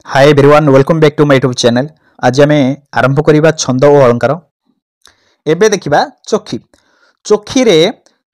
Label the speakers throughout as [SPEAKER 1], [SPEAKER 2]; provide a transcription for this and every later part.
[SPEAKER 1] Hi everyone welcome back to my YouTube channel. आज आम आरंभ करवा छंद और अलंकार। एबे देखिबा चोखी। चोखी रे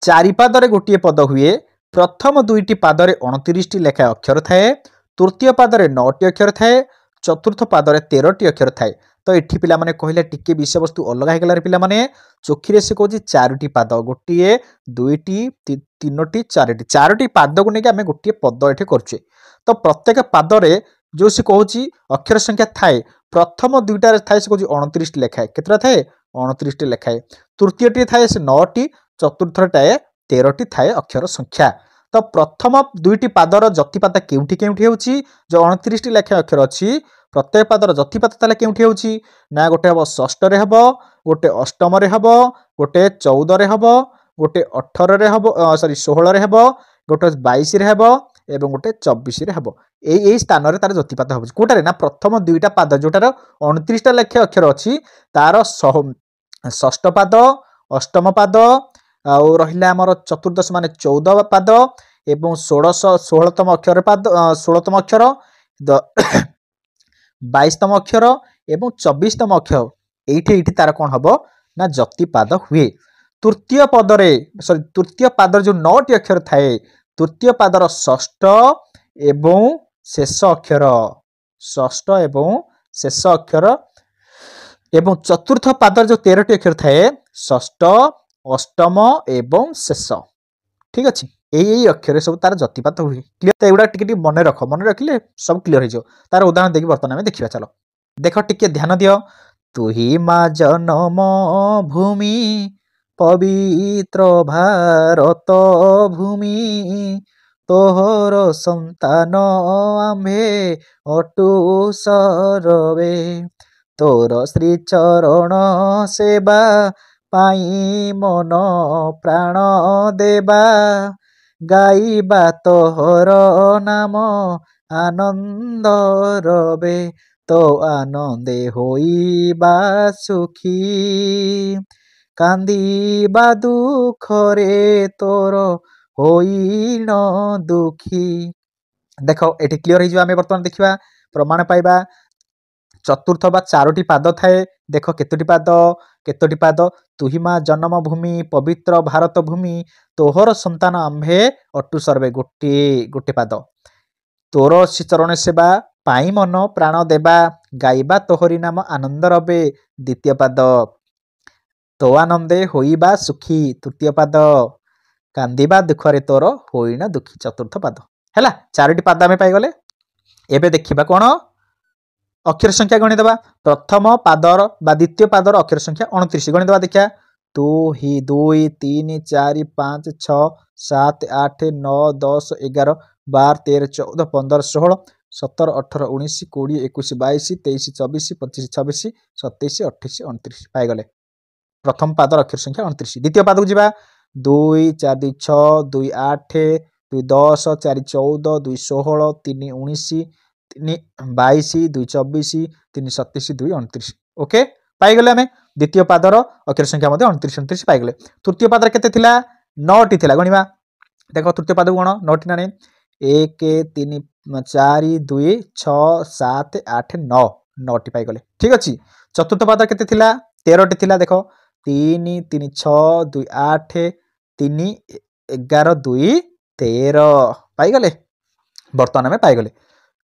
[SPEAKER 1] चारिपादरे गोटे पद हुए। प्रथम दुईटी पादरे 29 टी लेखा अक्षर थाए, तृतीय पादरे 9 टी अक्षर थाए, चतुर्थ पादरे 13 टी अक्षर थाए। तो एठी पिला माने कहले टिके विषय वस्तु अलग हे गला पिला माने चोखी रे से कहूची चारोटी पाद, गोटे दुईटी तीनोटी चारोटी पाद को लेके आमे गोटे पद एठी करछे। तो प्रत्येक पादरे जो से कहूची अक्षर संख्या थाए, प्रथम दुईटार थाए से कहूची 29 टी लेखाए। केतरा थाए 29 टी लेखाए। तृतीय टी थाए से 9 टी, चतुर्थटाए 13 टी थाए अक्षर संख्या। तो प्रथम दुईटी पादर जतिपात केउठी केउठी होउची, जो 29 टी लेखा अक्षर अछि प्रत्येक पादर जतिपात ताले केउठी होउची ना गोटे हबो षष्ठ रे हबो, गोटे अष्टम रे हबो, गोटे 14 रे हबो, गोटे 18 रे हबो, सॉरी 16 रे हबो, गोटे 22 रे हबो एवं गोटे 24 रे हबो। एई स्थान रे तार जतिपात होउची कोटारे ना प्रथम दुईटा पाद जोटार 29 टा लेखा अक्षर अछि तार षष्ठ पाद, अष्टम पाद आउ रहिला हमर चतुर्दश माने 14 पाद एवं 16तम अक्षर पाद, 16तम अक्षर 22तम अक्षर एवं 24तम अक्षर एठी तार कोन हबो ना जतिपाद हुए। तृतीय पदरे सॉरी तृतीय पादर जो 9 टी अक्षर थाए, तृतीय पादर षष्ठ एवं शेष अक्षर, षष्ठ एवं शेष अक्षर एवं चतुर्थ पादर जो 13 टी अक्षर थाए, षष्ठ अष्टम एवं शेष। ठीक अछि। एई अक्षर सब तार जतिपात हुए। क्लियर? तो एगुडा टिके मन रख, मन रखिले सब क्लियर हो जाओ। तार उदाहरण देखि वर्तमान में देखिबा। चलो देख टिके ध्यान दियो। तुही मा जन्म भूमि पवित्र भारत भूमि, तोहर संतान आम्भे अटु सरवे, तोर श्री चरण सेवा पाई मन प्राण देवा, गाइबा तोहर नाम आनंद रवे, तो आनंदे होइबा सुखी, कांदिबा दुखरे तोर होइण दुखी। देखो एठी क्लियर हो आमे वर्तमान देखिबा प्रमाण पाइबा। चतुर्थ बा चारोटी पाद थाए। देख केतोटी पाद तुही मा जन्म भूमि पवित्र भारत भूमि, तोहर संतान आम्भे अटु सर्वे गोटे गोटे पाद, तोर चरण सेवा पाई मन प्राण देवा, गाइबा तोहरी नाम आनंद रवे द्वितीय पाद, तो आनंदे होइबा सुखी तृतीय पाद, कांदिबा दुखरे तोर होइना दुखी चतुर्थ पाद। हैला चारोटी पाद आमे पाई गले। एबे देखिबा कोन अक्षर संख्या गणिदेवा। प्रथम पादर बा द्वितीय पादर अक्षर संख्या 29 गणिदेवा। देखिया तु ही 2 3 4 5 6 7 8 9 10 11 12 13 14 15 16 17 18 19 20 21 22 23 24 25 26 27 28 29 पाई गले। प्रथम पादर अक्षर संख्या 29। द्वितीय पाद को जिबा 2 4 2 6 2 8 2 10 4 14 2 16 3 19 3 22 2 24 3 27 2 29। ओके पाई गले आमे द्वितीय पादर अक्षर संख्या मध्ये 29 29 पाई गले। तृतीय पादर केते थिला 9 टी थिला गणिबा। देखो तृतीय पाद कोन 9 टी नानी 1 3 4 2 6 7 8 9 9 टी पाई गले। ठीक अछि। चतुर्थ पाद केते थिला 13 टी थिला। देखो 3 3 6 2 8 3 11 2 13 पाई गले। वर्तमान में पाई गले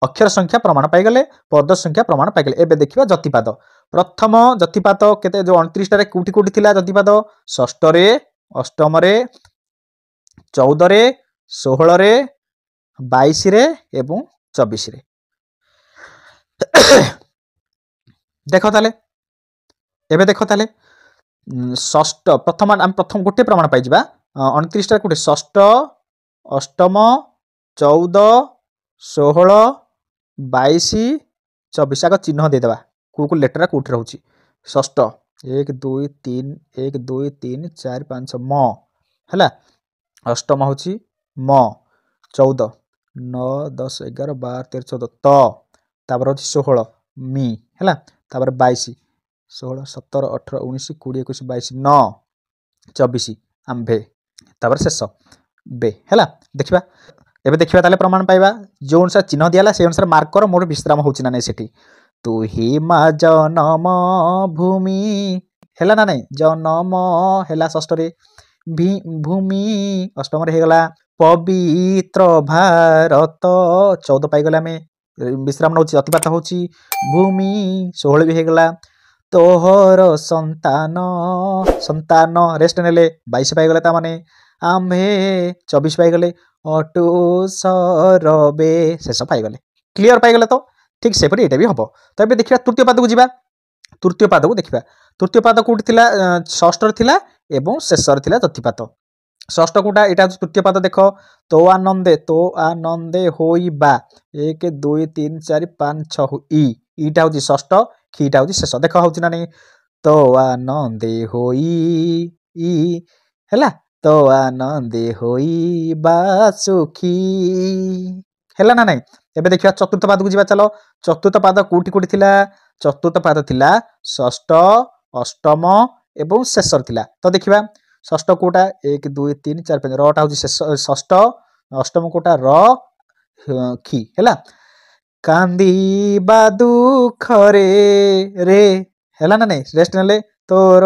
[SPEAKER 1] अक्षर संख्या प्रमाण पाई गले, पद संख्या प्रमाण पाई गले। एबे देखिबा जतिपाद। प्रथम जतिपाद केते जो 29 टारे कोठी कोठी थिला जतिपाद, षष्ठ रे, अष्टम रे, 14 रे, 16 रे, 22 रे एवं 24 रे। देखो ताले एबे देखो ताले षष्ठ प्रथम हम प्रथम गोटे प्रमाण पाई जिबा 29 टा कोठी षष्ठ, अष्टम, 14, 16, 22, 24 आग चिन्ह दे देबा को लेटर कोठी रहउची। षष्ठ 1 2 3 1 2 3 4 5 6 म हैला, अष्टम होची म, 14 9 10 11 12 13 14 त, तापर होची 16 मी हैला, तापर 22 16 17 18 19 20 21 22 9 24 आम्भे, तापर शेष बे हैला। देखिबा एबे देखिबा ताले प्रमाण पाइबा जो अनुसार चिन्ह दियाला से अनुसार मार्क कर मोर विश्राम होउची ना नै सेठी तू ही मा जनम भूमि हेला ना नै जनम हेला षष्ठ रे भूमि अष्टम रे हेगला पवित्र भारत 14 पाई गले हमें विश्राम नउची अतिपात होउची भूमि 16 भी हेगला तोहर संतान संतान रेस्ट नेले 22 पाई गले ता माने आम्भे 24 पाई गले अटो सरबे शेष पाई गले क्लियर पाई गले तो ठीक से परि एटा भी हबो तो एबे देखिबा तृतीय पाद को जिबा तृतीय पाद को देखिबा तृतीय पाद कोठी थिला षष्ठ रे थिला एवं शेष रे थिला चतुर्थ पाद षष्ठ कोटा एटा तृतीय पाद देखो तो आनंदे होइबा 1 2 3 4 5 6 ईटा होची षष्ठ खीटा होची शेष देखो होची ना नहीं तो आनंदे होई ई हैला तो आनंदे होइबा सुखी हैला ना नहीं एबे देखिबा चतुर्थ पाद को जिबा चलो चतुर्थ पाद कोठी कोठी थिला चतुर्थ पाद थिला षष्ठ अष्टम एवं शेष थिला तो देखिबा षष्ठ कोटा 1 2 3 4 5 रटा होची षष्ठ अष्टम कोटा र खी हैला कांदीबा दुखरे रे हैला ना नहीं रेस्ट नेले तोर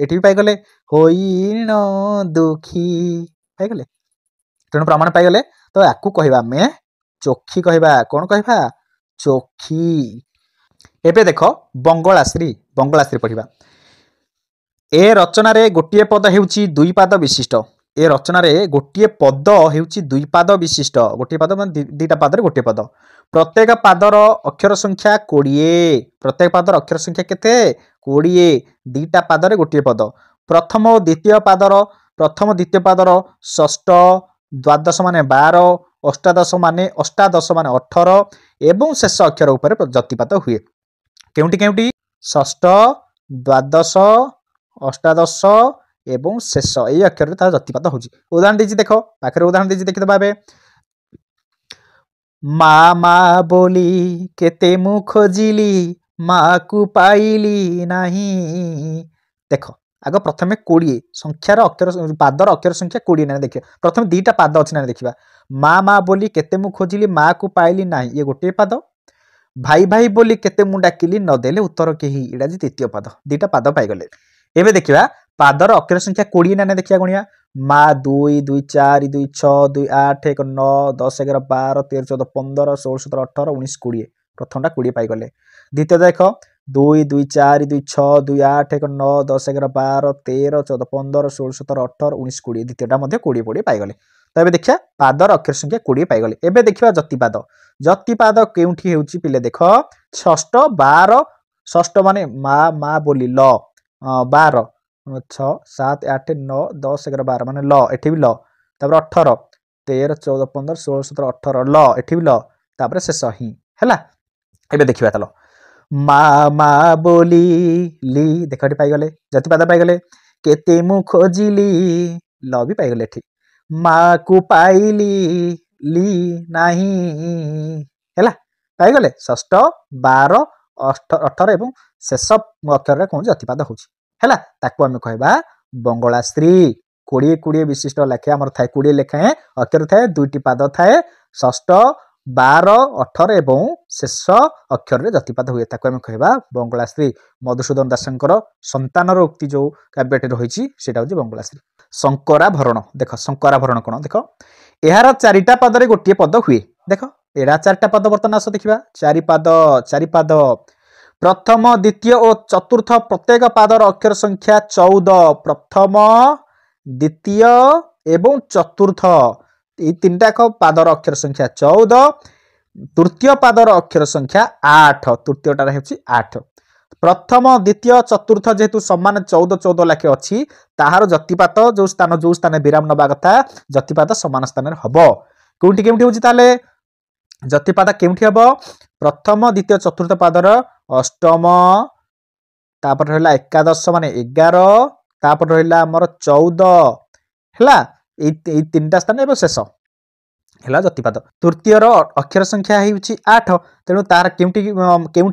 [SPEAKER 1] एठी पाई गले होइण दुखी पाई गले तेणु प्रमाण पाई गले तो याकू कहबा हमें चोखी कहबा कोन कहबा चोखी एबे देखो बंगलाश्री पढ़िबा ए रचना रे गोटिए पद हेउची दुई पाद विशिष्ट ए रचना रे गोटिए पद हेउची दुई पाद विशिष्ट गोटिए पद माने दुईटा पाद रे गोटिए पद प्रत्येक पादर अक्षर संख्या 20 प्रत्येक पादर अक्षर संख्या केते 20 दुईटा पाद रे गोटिए पद प्रथम और द्वितीय पादर षष्ठ द्वादश माने 12 अष्टादश माने 18 एवं शेष अक्षर ऊपर जतिपात हुए केउंटी केउंटी षष्ठ द्वादश अष्टादश एवं शेष ए अक्षर रे ता जतिपात होची उदाहरण देजी देखो पाखरे उदाहरण देजी देखि दबाबे मा बोली केते मु खोजिली माँ को पाइली नाही देखो आग प्रथमे 20 संख्यार अक्षर पादर अक्षर संख्या 20 ना देखिए प्रथम दुईटा पाद अछि ना देखिबा माँ बोली केते मु खोजिली माँ को पाइली नाही ये गोटे पाद भाई भाई बोली केते मु डाकिली न देले उत्तर केही एडा जी तृतीय पाद दुईटा पाद पाई गले एबे देखिबा पादर अक्षर संख्या 20 ना देखिया गुणिया मा 2 2 4 2 6 2 8 1 9 10 11 12 13 14 15 16 17 18 19 20 प्रथमटा 20 पाई गले द्वितीय देखो 2 2 4 2 6 2 8 1 9 10 11 12 13 14 15 16 17 18 19 20 द्वितीयटा मध्ये 20 20 पाई गले तो एबे देखिया पादर अक्षर संख्या 20 पाई गले एबे देखिबा जतिपाद केउठी हेउची पिले देखो षष्ठ 12 षष्ठ माने मा बोली ल 12 6 7 8 9 10 11 12 माने ल एठी भी ल तापर 18 13 14 15 16 17 18 ल एठी भी ल तापर शेष ही हैला एबे देखिबा तलो मा बोली ली देखटी पाई गले जतिपाद पाई गले केते मु खोजिली ल भी पाई गले एठी माँ को पाइली ली नाही हैला पाई गले षष्ठ 12 18 एवं शेष अक्षर रे कोन जतिपाद होची हैला ताको हम कहबा बंगलाश्री 20 20 विशिष्ट लेखे हमर थाए 20 लेखे अक्षर थाए दुईटी पाद थाए षष्ठ 12 18 एवं शेष अक्षर रे जतिपाद हुए ताको हम कहबा बंगलाश्री मधुसूदन दासंकर संतानर उक्ति जो काव्यटे रहिछि सेटा होछि बंगलाश्री शंकराभरण देख शंकराभरण कोन देख एहार चारिटा पद रे गोटिए पद हुए देख एरा चारिटा पद बर्तन आस देखिबा चारि पाद प्रथम द्वितीय और चतुर्थ प्रत्येक पादर अक्षर संख्या 14 प्रथम द्वितीय एवं चतुर्थ ये तीनटा पादर अक्षर संख्या 14 तृतीय पादर अक्षर संख्या 8 तृतीयटा हेउची 8 प्रथम द्वितीय चतुर्थ जेहेतु समान 14 14 लाखे अछि ताहार जतिपात जो स्थान विराम नबा कथा जतिपात समान स्थान रे हबो कोउठी केउठी होची ताले जतिपात केउठी हबो प्रथम द्वितीय चतुर्थ पादर अष्टम तापर रहला एकादश माने 11 तापर रहला हमर 14 हैला ए तीनटा स्थान एबे शेष हैला जतिपाद तृतीय रो अक्षर संख्या हेउची 8 तेनु तार केउठी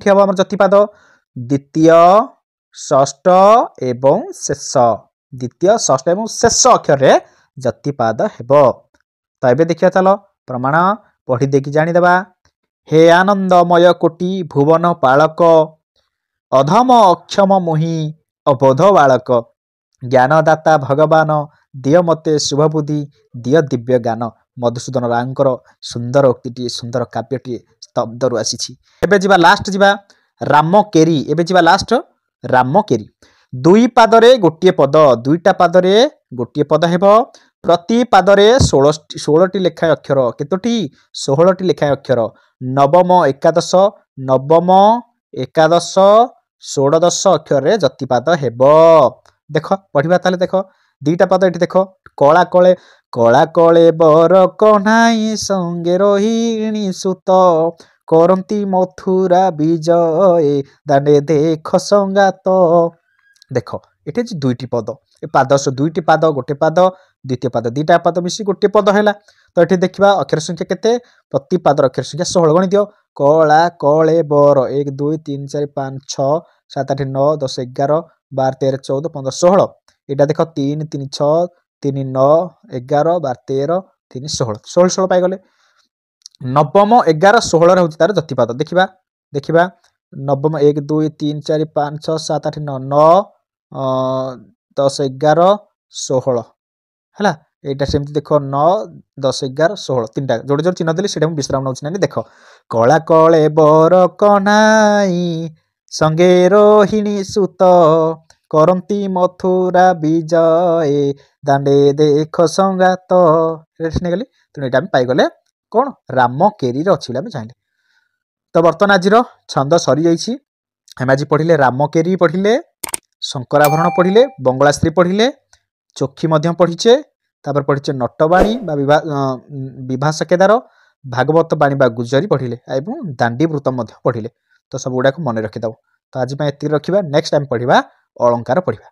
[SPEAKER 1] हबो हमर जतिपाद द्वितीय षष्ठ एवं शेष द्वितीय षष्ठ एवं शेष अक्षर रे जतिपाद हेबो तो एबे देखिया चलो प्रमाण पढ़ी देखि जानिदेबा। हे आनंदमय कोटि भुवन पालक अधम अक्षम मोहि अबोध बालक ज्ञानदाता भगवान दिय मते शुभ बुद्धि दिय दिव्य ज्ञान। मधुसूदन रावकर सुंदर उक्ति सुंदर काव्यटी स्तब्धरू आसी। एबे जिबा लास्ट जिबा रामकेरी। एबे जिबा लास्ट रामकेरी। दुई पादरे गोटे पद दुईटा पादरे गोटे पद हेबो प्रति पादरे 16टी लेखाएं अक्षर केतोटी 16टी लेखाएं अक्षर नवम एकादश नवम एकादश षोड़श अक्षर रे जति पाद हेबो। देख पढ़िबा ताले देख दुईटा पाद एठी देख कला कले बर कन्हाई संगे रोहिणी सुत करंती मथुरा विजय दांडे देख संगात। देख ये दुईटी पद ए पाद दुईटी पाद गोटे पाद द्वितीय पाद दुईटा पाद मिसी गोटे पद है। तो ये देखा अक्षर संख्या केते प्रति पादर अक्षर संख्या 16 गणि दियो कला कले बर 1 2 3 4 5 6 7 8 9 10 11 12 13 14 15 16 यहाँ देख 3 3 6 3 9 11 12 13 3 16 16 पाइगले नवम 11 16 हूँ तार जतिपाद देखा देखा नवम 1 2 3 4 5 6 7 8 9 9 10 11 16 है यहाँ सेमती देख 9 10 11 16 तीनटा जोड़े जोड़े चिन्ह देली से विश्राम नौ ना देख कला कले बर कन्हाई संगे रोहिणी सुत करंती मथुरा विजय दांडे देख संगात गली तेणु यहाँ पाइगले कौन रामकेरी अच्छी आम चाहिए। तो बर्तमान आज छंद सरी जाइए हम आज पढ़िले रामकेरी पढ़िले शंकराभरण पढ़िले बंगला स्त्री पढ़िले चोखी पढ़ीचे तापर पढ़ीचे नटवाणी विभा सकेदार भागवत बाणी बा गुजरी पढ़िले और दांडी वृत्त पढ़िले। तो सब गुड़ाक मन रखिद। तो आज एति रखा नेक्स्ट टाइम पढ़ा अलंकार पढ़ा।